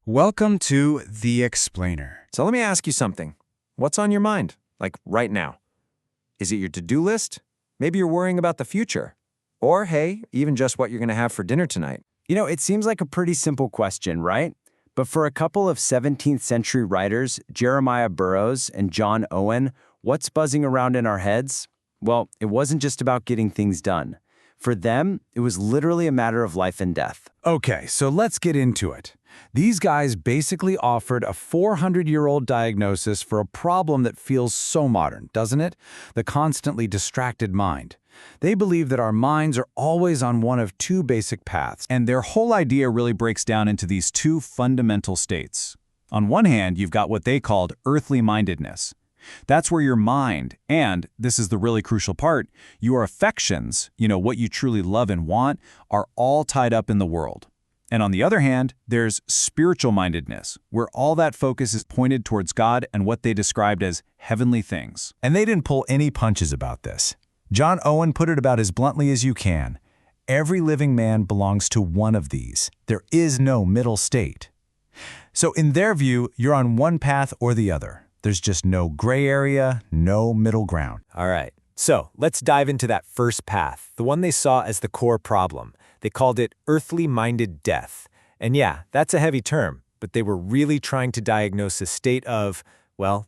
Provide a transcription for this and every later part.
Welcome to The Explainer. So let me ask you something. What's on your mind? Like right now? Is it your to-do list? Maybe you're worrying about the future. Or, hey, even just what you're going to have for dinner tonight. It seems like a pretty simple question, right? But for a couple of 17th century writers, Jeremiah Burroughs and John Owen, what's buzzing around in our heads? Well, it wasn't just about getting things done. For them, it was literally a matter of life and death. Okay, so let's get into it. These guys basically offered a 400-year-old diagnosis for a problem that feels so modern, doesn't it? The constantly distracted mind. They believe that our minds are always on one of two basic paths, and their whole idea really breaks down into these two fundamental states. On one hand, you've got what they called earthly mindedness. That's where your mind, and this is the really crucial part, your affections, what you truly love and want, are all tied up in the world. And on the other hand, there's spiritual mindedness, where all that focus is pointed towards God and what they described as heavenly things. And they didn't pull any punches about this. John Owen put it about as bluntly as you can. Every living man belongs to one of these. There is no middle state. So in their view, you're on one path or the other. There's just no gray area, no middle ground. All right. So let's dive into that first path, the one they saw as the core problem. They called it earthly-minded death. And yeah, that's a heavy term, but they were really trying to diagnose a state of,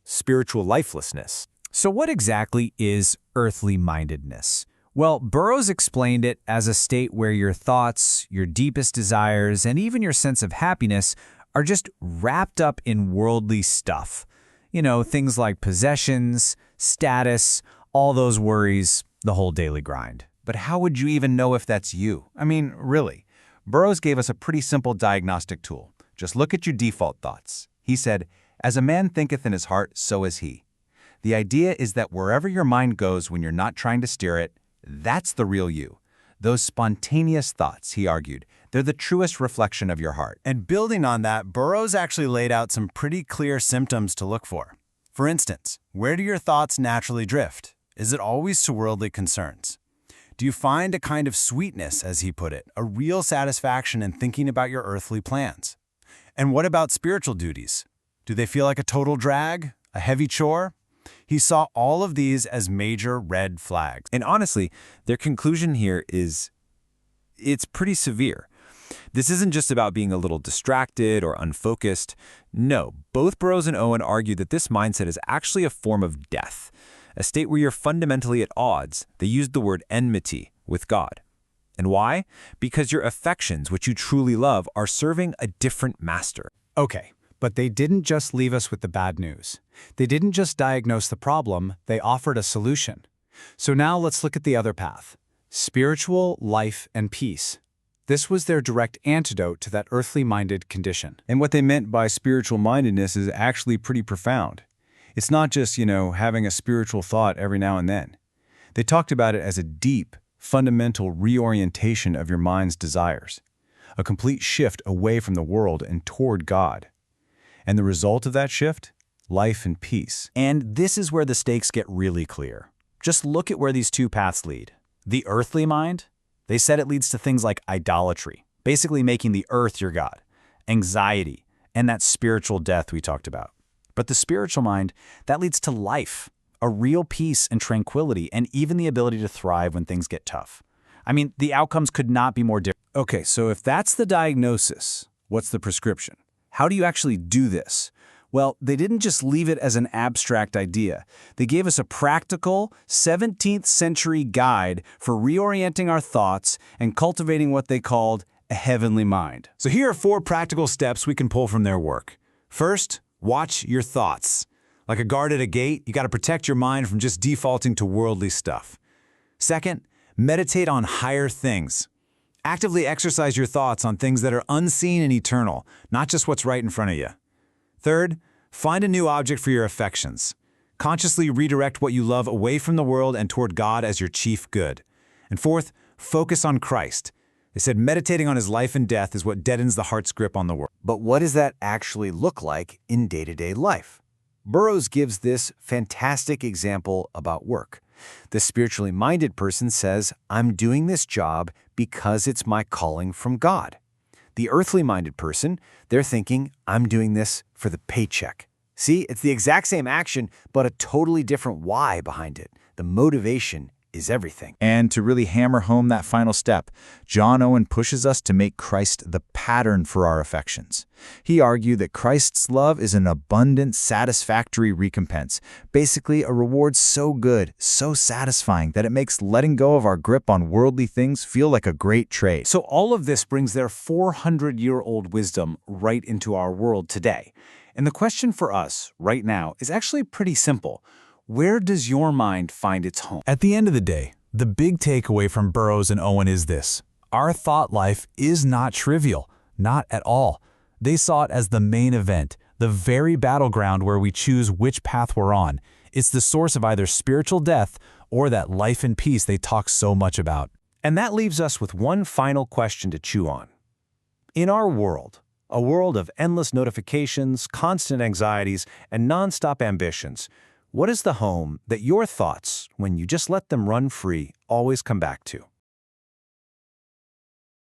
spiritual lifelessness. So what exactly is earthly mindedness? Well, Burroughs explained it as a state where your thoughts, your deepest desires, and even your sense of happiness are just wrapped up in worldly stuff. Things like possessions, status, all those worries, the whole daily grind. But how would you even know if that's you? I mean, really. Burroughs gave us a pretty simple diagnostic tool. Just look at your default thoughts. He said, "As a man thinketh in his heart, so is he." The idea is that wherever your mind goes when you're not trying to steer it, that's the real you. Those spontaneous thoughts, he argued, they're the truest reflection of your heart. And building on that, Burroughs actually laid out some pretty clear symptoms to look for. For instance, where do your thoughts naturally drift? Is it always to worldly concerns? Do you find a kind of sweetness, as he put it, a real satisfaction in thinking about your earthly plans? And what about spiritual duties? Do they feel like a total drag, a heavy chore? He saw all of these as major red flags. And honestly, their conclusion here is, it's pretty severe. This isn't just about being a little distracted or unfocused. No, both Burroughs and Owen argue that this mindset is actually a form of death, a state where you're fundamentally at odds. They used the word enmity with God. And why? Because your affections, which you truly love, are serving a different master. Okay, but they didn't just leave us with the bad news. They didn't just diagnose the problem, they offered a solution. So now let's look at the other path. Spiritual life and peace. This was their direct antidote to that earthly-minded condition. And what they meant by spiritual mindedness is actually pretty profound. It's not just, having a spiritual thought every now and then. They talked about it as a deep, fundamental reorientation of your mind's desires, a complete shift away from the world and toward God. And the result of that shift? Life and peace. And this is where the stakes get really clear. Just look at where these two paths lead. The earthly mind, they said it leads to things like idolatry, basically making the earth your god, anxiety, and that spiritual death we talked about. But the spiritual mind, that leads to life, a real peace and tranquility, and even the ability to thrive when things get tough. I mean, the outcomes could not be more different. Okay, so if that's the diagnosis, what's the prescription? How do you actually do this? Well, they didn't just leave it as an abstract idea. They gave us a practical 17th century guide for reorienting our thoughts and cultivating what they called a heavenly mind. So here are 4 practical steps we can pull from their work. First, watch your thoughts. Like a guard at a gate, you got to protect your mind from just defaulting to worldly stuff. Second, meditate on higher things. Actively exercise your thoughts on things that are unseen and eternal, not just what's right in front of you. Third, find a new object for your affections. Consciously redirect what you love away from the world and toward God as your chief good. And fourth, focus on Christ. They said meditating on his life and death is what deadens the heart's grip on the world. But what does that actually look like in day-to-day life? Burroughs gives this fantastic example about work. The spiritually minded person says, "I'm doing this job because it's my calling from God." The earthly-minded person, they're thinking, I'm doing this for the paycheck. See, it's the exact same action, but a totally different why behind it. The motivation is everything. And to really hammer home that final step, John Owen pushes us to make Christ the pattern for our affections. He argued that Christ's love is an abundant, satisfactory recompense, basically a reward so good, so satisfying, that it makes letting go of our grip on worldly things feel like a great trade. So all of this brings their 400-year-old wisdom right into our world today. And the question for us right now is actually pretty simple. Where does your mind find its home? At the end of the day, the big takeaway from Burroughs and Owen is this. Our thought life is not trivial, not at all. They saw it as the main event, the very battleground where we choose which path we're on. It's the source of either spiritual death or that life and peace they talk so much about. And that leaves us with one final question to chew on. In our world, a world of endless notifications, constant anxieties, and nonstop ambitions, what is the home that your thoughts, when you just let them run free, always come back to?